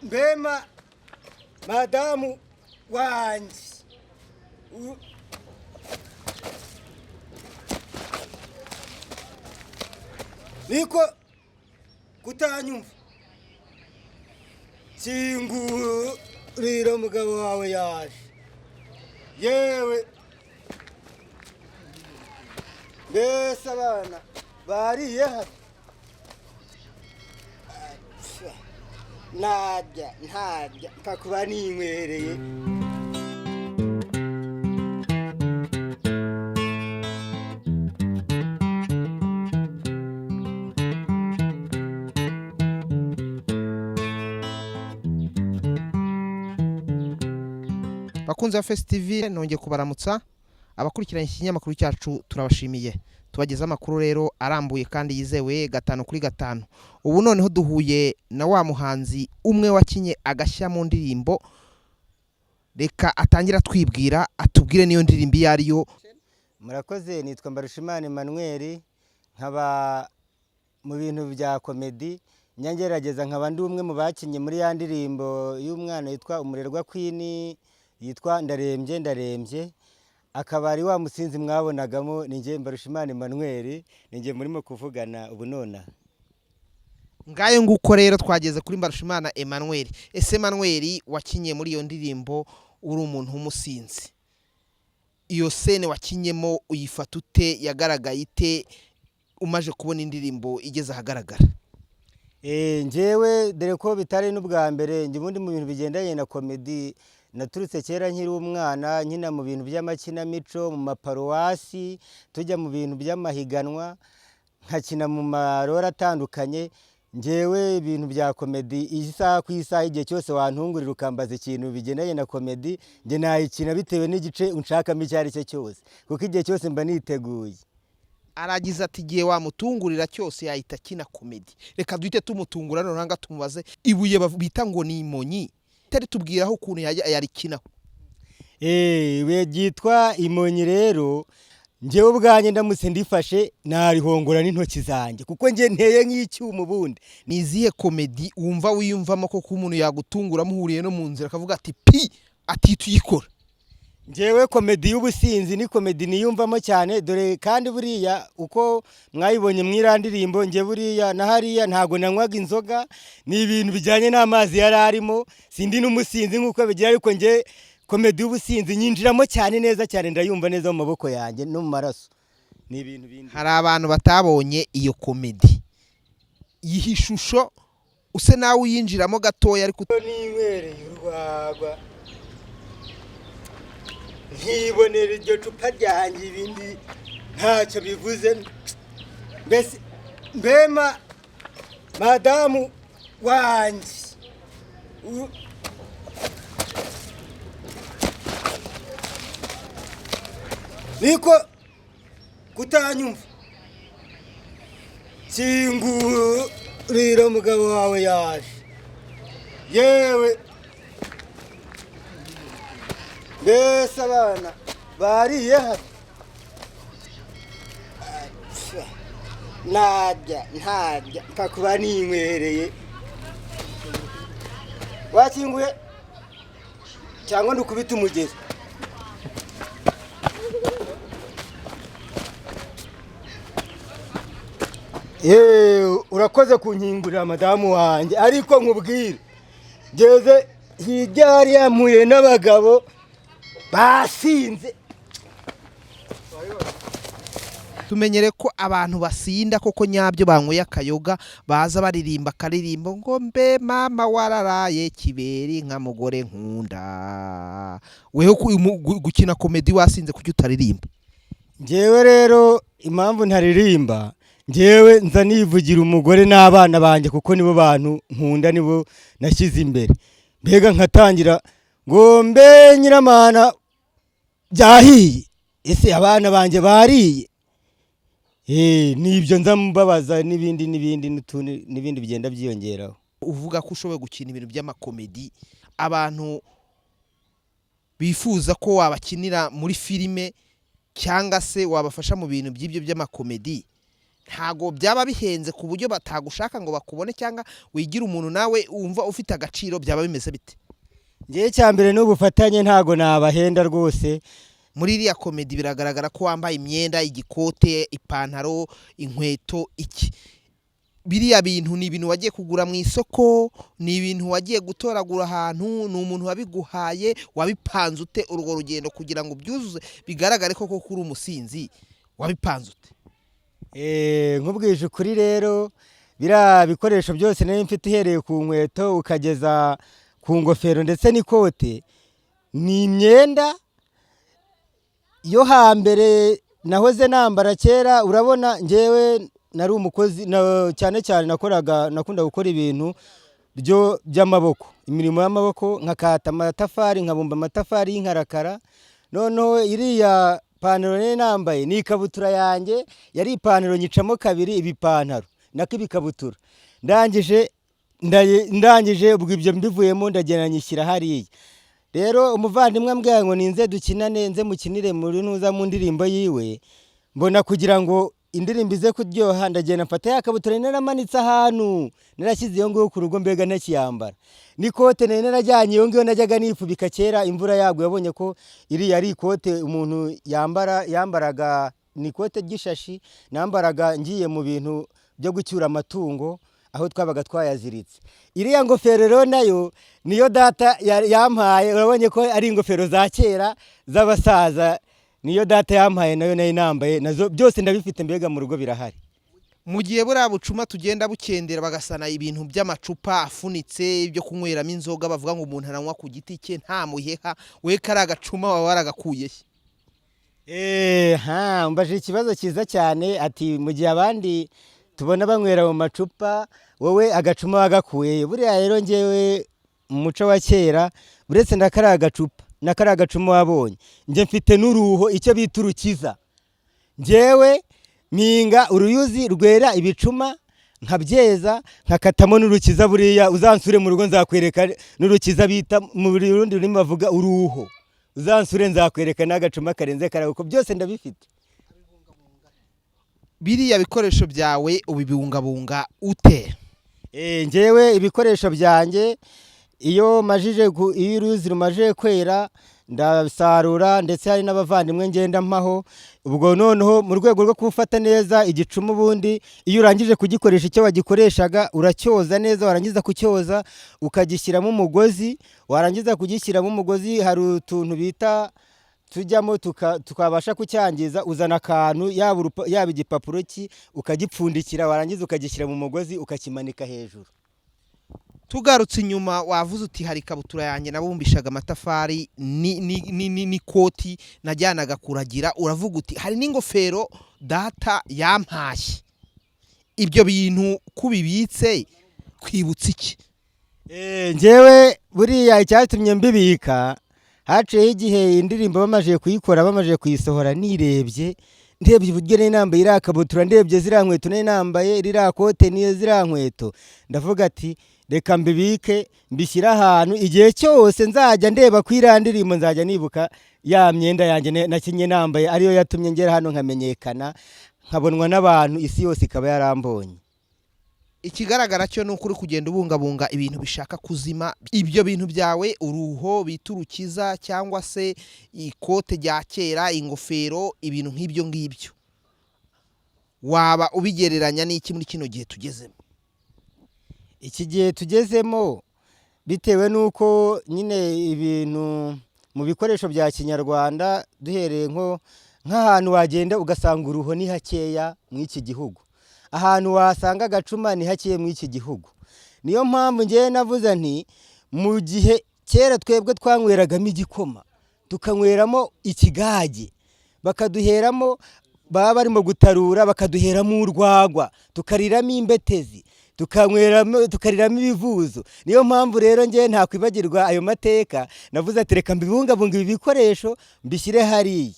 mbema madamu wanjye niko kutanyumva kingurira umugabo wawe yaje yewe mbese abana bariye hano ntajya mpfa kuba ninywereye. bakunze ba TV nongeye kubaramutsa abakurikiranye ikinyamakuru cyacu turabashimiye tubageza amakuru rero arambuye kandi yizewe 5/5. ubu noneho duhuye na wa muhanzi umwe wakinye agashya mu ndirimbo, reka atangira twibwira atubwire niyo ndirimbo yariyo. Murakoze, nitwa Mbarushimana Emmanuel, nkaba mu bintu bya comedy nyangerageza, nkaba ndi umwe mu bakinye muri ya ndirimbo y'umwana yitwa umurerwa Queen yitwa ndarembye, akaba ari wa musinzi mwabonagamo. Ninjye Mbarushimana Emmanuel, ninjye murimo kuvugana ubu nona. Ngayo nguko rero twageze kuri Mbarushimana Emmanuel. Ese Emmanuel wakinye muri iyo ndirimbo uri umuntu w'umusinzi, iyo sene wakinyemo uyifata ute, yagaragaye ite umaje kubona indirimbo igeze ahagaragara? Njyewe dore ko bitari n'ubwa mbere, njye ubundi mu bintu bigendanye na comedy naturutse kera nkiri umwana, nkina mu bintu by'amakinamico mu maparuwasi, tujya mu bintu by'amahiganwa, nkakina mu marora atandukanye. Njyewe ibintu bya comedy isaha ku isaha, igihe cyose wantungurira ukambaza ikintu bigendanye na comedy, njye nayikina bitewe n'igice unshakamo icyo ari cyo cyose, kuko igihe cyose mba niteguye. Aragize ati igihe wamutungurira cyose yahita kina comedy. Reka duhite tumutungura nonanga tumubaze ibuye bita ngo ni imonyi, tari tubwiraho ukuntu yarikinaho. Ibuye ryitwa imonyi rero, njyewe ubwanjye ndamutse ndifashe narihongora n'intoki zanjye, kuko njye nteye nk'icyuma. Ubundi ni izihe comedy wumva wiyumvamo ko umuntu yagutungura muhuriye no mu nzira akavuga ati pi ati tuyikora? Njyewe comedy y'ubusinzi ni comedy niyumvamo cyane, dore kandi buriya uko mwayibonye mwirandirimbo, njye buriya na hariya ntago nanywaga inzoga, ni ibintu bijyanye n'amazi yari arimo, sindi n'umusinzi nkuko bigira, ariko njye comedy y'ubusinzi nyinjiramo cyane neza cyane, ndayumva neza mu maboko yanjye no mu maraso. Ni ibintu bindi. Hari abantu batabonye iyo comedy yihishusho, use nawe uyinjiramo gatoya, ariko ninywereye urwagwa nkibonera iryo cupa ryanjye, ibindi ntacyo bivuze. Mbese mbema madamu wanjye niko kutanyumva kingurira umugabo wawe yaje yewe mbese abana bariye hano ntajya mpfa kuba ninywereye. Wakinguye cyangwa ndukubita umugezi? Urakoze kunkingurira madamu wanjye, ariko nkubwire ngeze hirya hariya mpuye n'abagabo basinze. tumenyere ko abantu basinda koko nyabyo banyweye akayoga baza baririmba akaririmbo ngo mbe mama wararaye kiberi nka mugore nkunda. Weho gukina comedy wasinze kuki utaririmba? Njyewe rero impamvu ntaririmba, njyewe nza nivugira umugore n'abana banjye, kuko nibo bantu nkunda, nibo nashyize imbere. Mbega nkatangira ngo mbe nyiramana byahiye, ese abana banjye bariye? Nibyo nza mbabaza n'ibindi bigenda byiyongeraho. Uvuga ko ushoboye gukina ibintu by'amakomedi, abantu bifuza ko wabakinira muri filime cyangwa se wabafasha mu bintu by'ibyo by'amakomedi, ntago byaba bihenze ku buryo batagushaka ngo bakubone cyangwa wigira umuntu nawe wumva ufite agaciro, byaba bimeze bite? ngewe cyambere n'ubufatanye ntago nabahenda rwose. Muri iriya komedi biragaragara ko wambaye imyenda, igikote, ipantaro, inkweto, iki biriya bintu ni ibintu wagiye kugura mu isoko, ni ibintu wagiye gutoragura ahantu, ni umuntu wabiguhaye, wabipanze ute urwo rugendo kugira ngo byuzuze bigaragare koko kuri umusinzi, wabipanze ute? Nkubwije ukuri rero, biriya bikoresho byose nari mfite uhereye ku nkweto ukageza ku ngofero ndetse n'ikote, ni imyenda yo hambere nahoze nambara kera. Urabona ngewe nari umukozi cyane cyane nakunda gukora ibintu by'amaboko, imirimo y'amaboko, nkakata amatafari, nkabumba amatafari y'inkarakara. Noneho iriya pantaro nari nambaye ni ikabutura yanjye, yari ipantaro nyicamo kabiri ibipantaro nako ibikabutura. Ndangije ubwo ibyo mbivuyemo ndagenda nyishyira hariya. Rero umuvandimwe ambwira ngo ninze dukinane, nze mukinire muri ntuza mu ndirimbo yiwe, mbona kugira ngo indirimbo ize kuryoha ndagenda mfata ya kabutura naramanitse ahantu, narashyize iyo ngiyo ku rugo mbega nakiyambara. N'ikote nari narajyanye iyo ngiyo najyaga nifubika kera imvura yaguye, yabonye ko iriya ari ikote umuntu yambaraga, ni ikote ry'ishashi nambaraga ngiye mu bintu byo gucyura amatungo aho twabaga twayaziritse. Iriya ngofero rero nayo niyo data yampaye, urabonye ko ari ingofero za kera z'abasaza, niyo data yampaye nayo nari nambaye, nazo byose ndabifite mbega mu rugo birahari. Mu gihe buriya bucuma tugenda bukendera bagasana ibintu by'amacupa afunitse byo kunyweramo inzoga, bavuga ngo umuntu aranywa ku giti cye nta muheha, we kari agacuma waba waragakuye he? Mbaje ikibazo cyiza cyane, ati mu gihe abandi tubona banywera mu macupa, wowe agacuma wagakuye. Buriya rero ngewe mu muco wa kera, buretse ndakari agacupa nakari agacuma wabonye, nge mfite n'uruho, icyo bita urukiza. Ngewe mpinga uruyuzi rwera ibicuma, nkabyeza nkakatamo n'urukiza. Buriya uzansure mu rugo nzakwereka n'urukiza bita mu rundi rurimi bavuga uruho. Uzansure nzakwereka n'agacuma karenze karago, byose ndabifite. Biriya bikoresho byawe ubibungabunga ute? Ngewe ibikoresho byanjye iyo uruzi rumaje kwera ndasarura, ndetse hari n'abavandimwe ngenda mpaho. Ubwo noneho mu rwego rwo kubufata neza igicuma, ubundi iyo urangije kugikoresha icyo wagikoreshaga uracyoza neza, warangiza kucyoza ukagishyiramo umugozi. Warangiza kugishyiramo umugozi, hari utuntu bita tujyamo tukabasha kucyangiza, uzana akantu yaba igipapuro ukagipfundikira, warangiza ukagishyira mu mugozi ukakimanika hejuru. Tugarutse inyuma, wavuze uti hari ikabutura yanjye nabumbishaga amatafari n'ikoti najyanaga kuragira, uravuga uti hari n'ingofero data yampaye. Ibyo bintu kubibitse kwibutsa iki? Ngewe buriya icyatumye mbibika, haciyeho igihe indirimbo bamaze kuyikora, bamaze kuyisohora, ndebye uburyo nari nambaye iriya kabutura, ndebye ziriya nkweto nari nambaye, iriya kote niyo ziriya nkweto, ndavuga ati reka mbibike mbishyire ahantu, igihe cyose nzajya ndeba ku iriya ndirimbo nzajya nibuka ya myenda yanjye nakinye nambaye, ariyo yatumye ngera hano nkamenyekana, nkabonwa n'abantu, isi yose ikaba yarambonye. Ikigaragara cyo ni ukuri kugenda ubungabunga ibintu bishaka kuzima. Ibyo bintu byawe, uruho bita urukiza cyangwa se ikote rya kera, ingofero, ibintu nk'ibyo ngibyo, waba ubigereranya n'iki muri kino gihe tugezemo? Iki gihe tugezemo bitewe n'uko nyine ibintu mu bikoresho bya kinyarwanda, duhereye nk'ahantu wagenda ugasanga uruho ni hakeya muri iki gihugu, ahantu wasanga agacuma ni hakeya muri iki gihugu. Niyo mpamvu ngewe navuze nti mu gihe kera twebwe twanyweragamo igikoma, tukanyweramo ikigage, bakaduheramo, baba barimo gutarura bakaduheramo urwagwa, tukariramo imbetezi, tukariramo ibivuzo. Niyo mpamvu rero ngewe ntakwibagirwa ayo mateka, navuze ati reka mbibungabunga ibi bikoresho mbishyire hariya.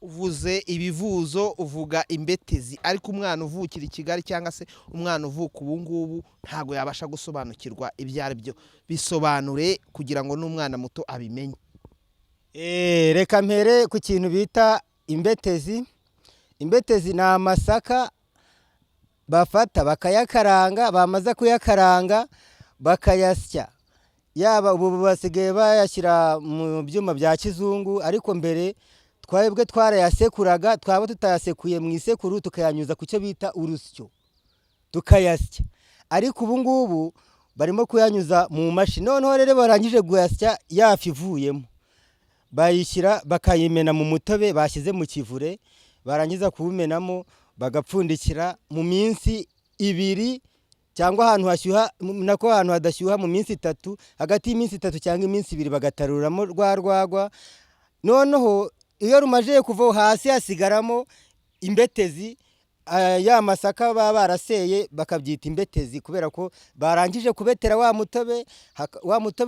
Uvuze ibivuzo, uvuga imbetezi, ariko umwana uvukira i Kigali cyangwa se umwana uvuka ubu ngubu ntago yabasha gusobanukirwa ibyo ari byo. Bisobanure kugira ngo n'umwana muto abimenye. Reka mpere ku kintu bita imbetezi. Imbetezi ni amasaka bafata bakayakaranga, bamaze kuyakaranga bakayasya. Yaba ubu basigaye bayashyira mu byuma bya kizungu, ariko mbere twebwe twarayasekuraga, twaba tutayasekuye mu isekuru tukayanyuza ku cyo bita urusyo tukayasya. Ariko ubu ngubu barimo kuyanyuza mu mashini. Noneho rero barangije kuyasya yafi ivuyemo, bayishyira bakayimena mu mutobe bashyize mu kivure, barangiza kuwumenamo bagapfundikira mu minsi 2 cyangwa ahantu hashyuha nako ahantu hadashyuha mu minsi 3, hagati y'iminsi 3 cyangwa iminsi 2 bagataruramo rwagwa. Noneho iyo rumaje kuva hasi hasigaramo imbetezi, ya masaka baba baraseye bakabyita imbetezi, kubera ko barangije kubetera wa mutobe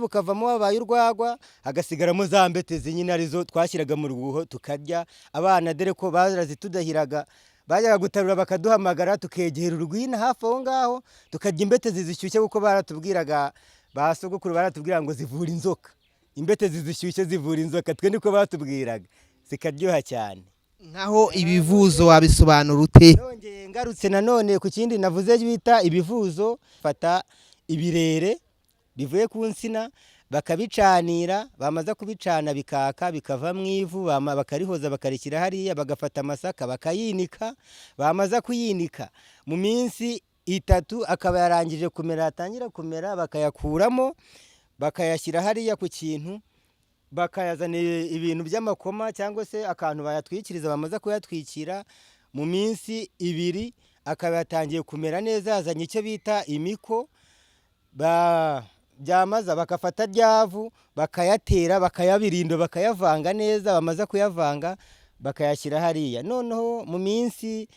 ukavamo wabaye urwagwa, hagasigaramo za mbetezi nyine arizo twashyiraga mu ruguho tukarya. Abana dore ko barazitudahiraga, bajyaga gutarura bakaduhamagara tukegera urwina hafi aho ngaho tukarya imbetezi zishyushye, kuko baratubwiraga basogokuru baratubwira ngo zivura inzoka. Imbetezi zishyushye zivura inzoka, twe niko batubwiraga, zikaryoha cyane. nkaho ibivuzo wabisobanura ute? Nongeye ngarutse nanone ku kindi navuze bita ibivuzo. Fata ibirere bivuye ku nsina bakabicanira, bamaze kubicana bikaka bikava mu ivu, bakarihoza bakarishyira hariya, bagafata amasaka bakayinika, bamaze kuyinika mu minsi 3 akaba yarangije kumera, atangira kumera, bakayakuramo bakayashyira hariya ku kintu, bakayazana ibintu by'amakoma cyangwa se akantu bayatwikiriza. Bamaze kuyatwikira mu minsi 2 akaba yatangiye kumera neza, yazanye icyo bita imiko. Byamaza bakafata ryavu bakayatera, bakayabirindo, bakayavanga neza. Bamaze kuyavanga bakayashyira hariya. Noneho mu minsi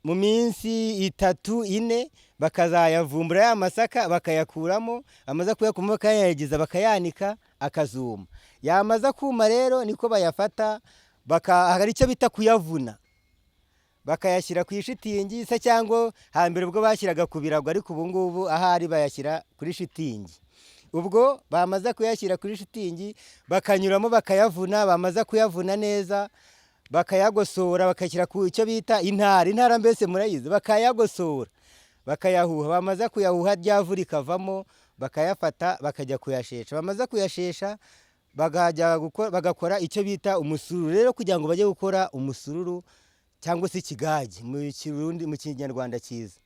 3-4 bakazayavumbura ya masaka bakayakuramo, bamaze kuyakuramo bakayagiza bakayanika akazuma. Yamaze kuma rero niko bayafata, hari icyo bita kuyavuna, bakayashyira ku ishitingi se, cyangwa hambere ubwo bashyiraga ku birago, ariko ubu ngubu ahari bayashyira kuri shitingi. Ubwo bamaze kuyashyira kuri shitingi bakanyuramo bakayavuna, bamaze kuyavuna neza bakayagosora, bakashyira ku icyo bita intara mbese murayizi, bakayagosora bakayahuha. Bamaze kuyahuha ryavu rikavamo, bakayafata bakajya kuyashesha. Bamaze kuyashesha bagakora icyo bita umusururu. Rero kugira ngo bajye gukora umusururu cyangwa se ikigage mu Kirundi, mu Kinyarwanda cyiza,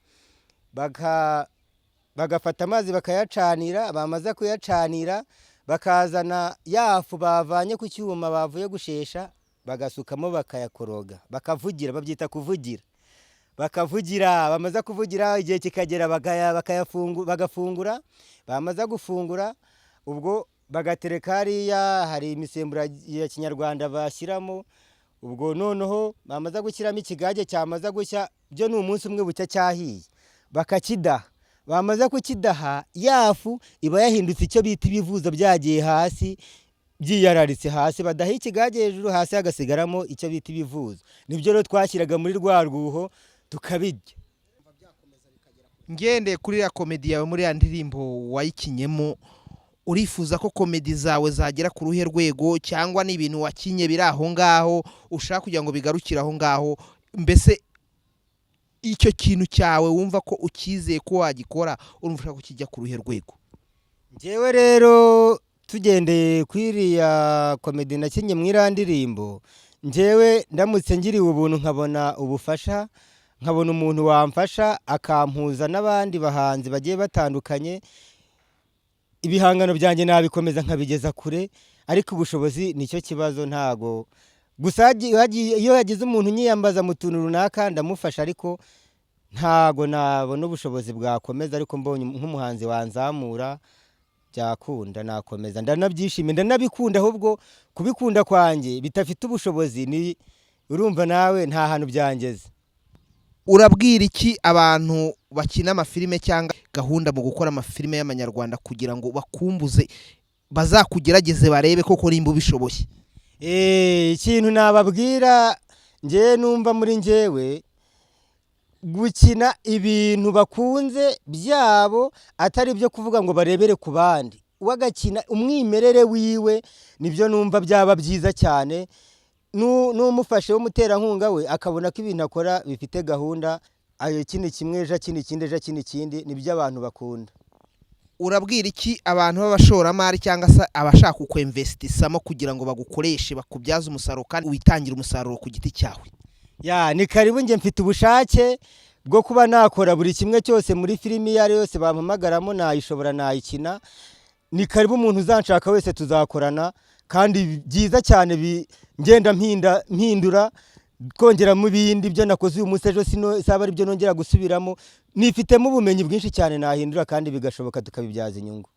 bagafata amazi bakayacanira. Bamaze kuyacanira bakazana yafu bavanye ku cyuma bavuye gushesha, bagasukamo bakayakoroga, bakavugira, babyita kuvugira. Bakavugira, bamaze kuvugira igihe kikagera bagafungura. Bamaze gufungura ubwo bagatereka hariya, hari imisemburo ya Kinyarwanda bashyiramo. Ubwo noneho bamaze gushyiramo ikigage, cyamaze gushya byo ni umunsi umwe bucya cyahiye, bakakidaha. Bamaze kukidaha yafu iba yahindutse icyo bita ibivuzo, byagiye hasi byiyararitse hasi. Badaha ikigage hejuru, hasi hagasigaramo icyo bita ibivuzo. Nibyo rero twashyiraga muri rwa rwuho tukabirya. Ngende kuri ya komedi yawe, muri ya ndirimbo wayikinyemo, urifuza ko komedi zawe zagera ku ruhe rwego, cyangwa n'ibintu wakinye biri aho ngaho ushaka kugira ngo bigarukire aho ngaho? Mbese icyo kintu cyawe wumva ko ukizeye ko wagikora, urumva ushaka kukijya ku ruhe rwego? Njyewe rero tugendeye kwiriya komedi nakinye mu irandirimbo, njyewe ndamutse ngiriwe ubuntu nkabona ubufasha, nkabona umuntu wamfasha akampuza n'abandi bahanzi bagiye batandukanye, ibihangano byanjye nabikomeza nkabigeza kure. Ariko ubushobozi nicyo kibazo. Ntago gusa iyo yagize umuntu nyiyambaza mu tuntu runaka ndamufasha, ariko ntago nabona ubushobozi bwakomeza. Ariko mbonye nk'umuhanzi wanzamura byakunda, nakomeza, ndanabyishimiye, ndanabikunda. Ahubwo kubikunda kwanjye bitafite ubushobozi, ni urumva nawe nta hantu byangeze. Urabwira iki abantu bakina amafilime cyangwa gahunda mu gukora amafilime y'amanyarwanda, kugira ngo bakumbuze, bazakugerageze barebe koko nimba ubishoboye? Ikintu nababwira, njye numva muri njyewe gukina ibintu bakunze byabo, atari byo kuvuga ngo barebere ku bandi. Wagakina umwimerere wiwe, nibyo numva byaba byiza cyane. N'umufashe w'umuterankunga we akabona ko ibintu akora bifite gahunda, kino kimwe ejo kino ikindi ejo kino ikindi nibyo abantu bakunda. urabwira iki abantu b'abashoramari cyangwa se abashaka kukwemvesitisamo kugira ngo bagukoreshe bakubyaze umusaruro kandi witangire umusaruro ku giti cyawe? Ni karibu, njye mfite ubushake bwo kuba nakora buri kimwe cyose muri filimi iyo ari yose bampamagaramo nayishobora nayikina. Ni karibu umuntu uzanshaka wese tuzakorana, kandi byiza cyane ngenda mpindura kongeramo ibindi byo nakoze uyu munsi ejo saba ari byo nongera gusubiramo. Nifitemo ubumenyi bwinshi cyane nahindura kandi bigashoboka tukabibyaza inyungu.